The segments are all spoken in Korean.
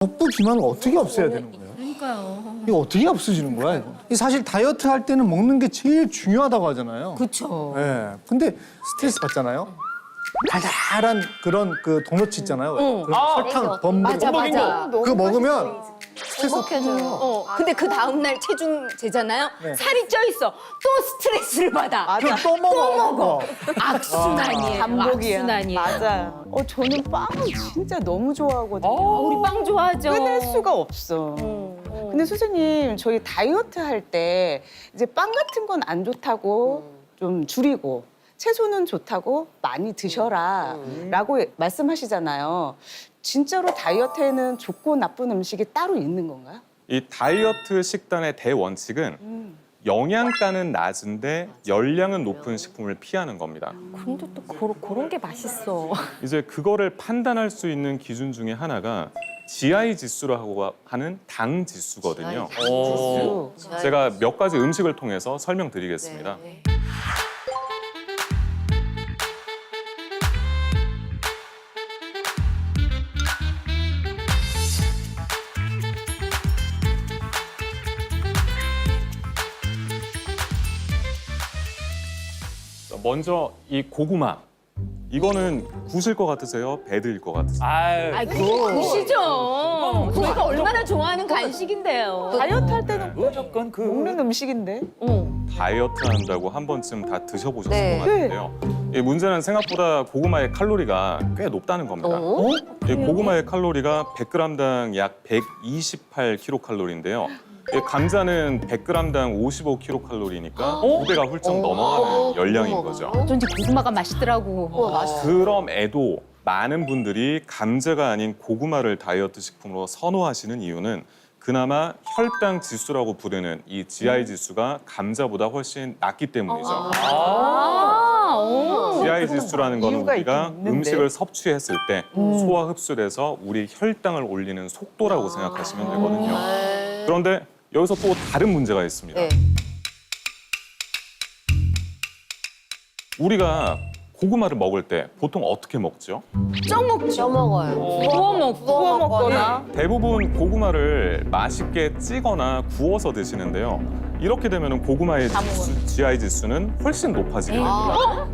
복부 비만을 어떻게 없애야 되는 거예요? 그러니까요. 이거 어떻게 없어지는 거야, 이거? 이 사실 다이어트 할 때는 먹는 게 제일 중요하다고 하잖아요. 그렇죠. 예. 근데 스트레스 받잖아요. 달달한 그런 그 도넛 있잖아요. 그 설탕 범벅. 맞아. 그거 먹으면 스트레스 행복해져요. 근데 그 다음날 체중 재잖아요. 네. 살이 쪄 있어. 또 스트레스를 받아. 그럼 또 먹어. 악순환이에요. 반복이야. 악순환이에요. 맞아요. 저는 빵을 진짜 너무 좋아하거든요. 우리 빵 좋아하죠. 끊을 수가 없어. 근데 선생님, 저희 다이어트 할 때 이제 빵 같은 건 안 좋다고 좀 줄이고 채소는 좋다고 많이 드셔라 라고 말씀하시잖아요. 진짜로 다이어트에는 좋고 나쁜 음식이 따로 있는 건가요? 이 다이어트 식단의 대원칙은 영양가는 낮은데 열량은 높은 식품을 피하는 겁니다. 근데 또 그런 게 맛있어. 이제 그거를 판단할 수 있는 기준 중에 하나가 GI 지수라고 하는 당 지수거든요. 제가 몇 가지 음식을 통해서 설명드리겠습니다. 먼저 이 고구마. 이거는 구실 것 같으세요? 배드일 것 같으세요? 보시죠. 저희가 얼마나 좋아하는 간식인데요. 다이어트 할 때는 무조건 그 먹는 음식인데. 다이어트 한다고 한 번쯤 다 드셔보셨을 네. 것 같은데요. 이 문제는 생각보다 고구마의 칼로리가 꽤 높다는 겁니다. 이 고구마의 칼로리가 100g당 약 128kcal인데요. 이 감자는 100g당 55kcal니까 2배가 훌쩍 넘어가는 열량인 거죠. 어쩐지 고구마가 맛있더라고. 그럼에도 많은 분들이 감자가 아닌 고구마를 다이어트 식품으로 선호하시는 이유는 그나마 혈당 지수라고 부르는 이 GI 지수가 감자보다 훨씬 낮기 때문이죠. GI 지수라는 거는 이유가 우리가 있긴 있는데. 음식을 섭취했을 때 소화 흡수돼서 우리 혈당을 올리는 속도라고 생각하시면 되거든요. 그런데 여기서 또 다른 문제가 있습니다. 네. 우리가 고구마를 먹을 때 보통 어떻게 먹죠? 쪄 먹죠. 먹어요. 구워 먹거나. 대부분 고구마를 맛있게 찌거나 구워서 드시는데요. 이렇게 되면 고구마의 GI 지수는 훨씬 높아지게 됩니다.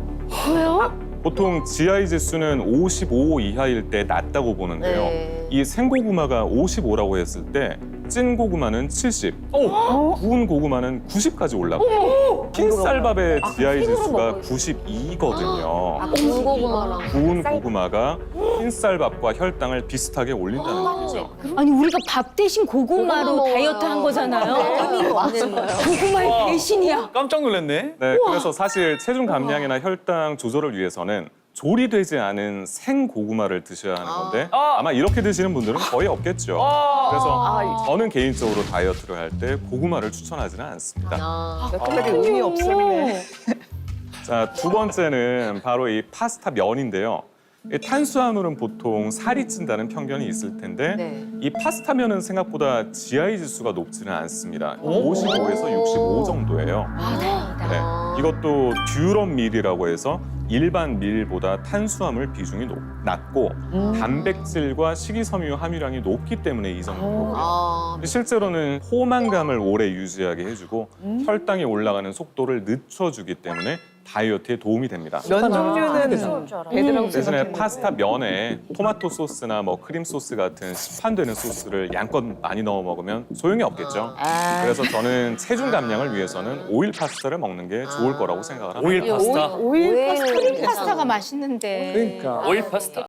왜요? 보통 GI 지수는 55 이하일 때 낮다고 보는데요. 네. 이 생고구마가 55라고 했을 때 찐 고구마는 70, 구운 고구마는 90까지 올라가요. 흰쌀밥의 GI 지수가 92거든요. 군고구마랑. 구운 고구마가 흰쌀밥과 혈당을 비슷하게 올린다는 얘기죠. 아니 우리가 밥 대신 고구마로 고구마 다이어트 한 거잖아요. 의미가 없는 거예요. 고구마의 대신이야. 깜짝 놀랐네. 네, 그래서 사실 체중 감량이나 혈당 조절을 위해서는 조리되지 않은 생 고구마를 드셔야 하는 건데 아마 이렇게 드시는 분들은 거의 없겠죠. 그래서 저는 개인적으로 다이어트를 할 때 고구마를 추천하지는 않습니다. 여태까지 의미 없었네. 자, 두 번째는 바로 이 파스타 면인데요. 이 탄수화물은 보통 살이 찐다는 편견이 있을 텐데 네. 이 파스타면은 생각보다 GI 지수가 높지는 않습니다. 55에서 65 정도예요. 네, 이것도 듀럼 밀이라고 해서 일반 밀보다 탄수화물 비중이 낮고 단백질과 식이섬유 함유량이 높기 때문에 이 정도고요. 실제로는 포만감을 오래 유지하게 해주고 혈당이 올라가는 속도를 늦춰주기 때문에 다이어트에 도움이 됩니다. 면 종류는 배드라고 대신에 생각했는데. 파스타 면에 토마토 소스나 뭐 크림 소스 같은 시판되는 소스를 양껏 많이 넣어 먹으면 소용이 없겠죠. 그래서 저는 체중 감량을 위해서는 오일 파스타를 먹는 게 좋을 거라고 생각을 합니다. 오일 파스타. 오일 파스타. 파스타가 맛있는데. 그러니까. 오일 파스타.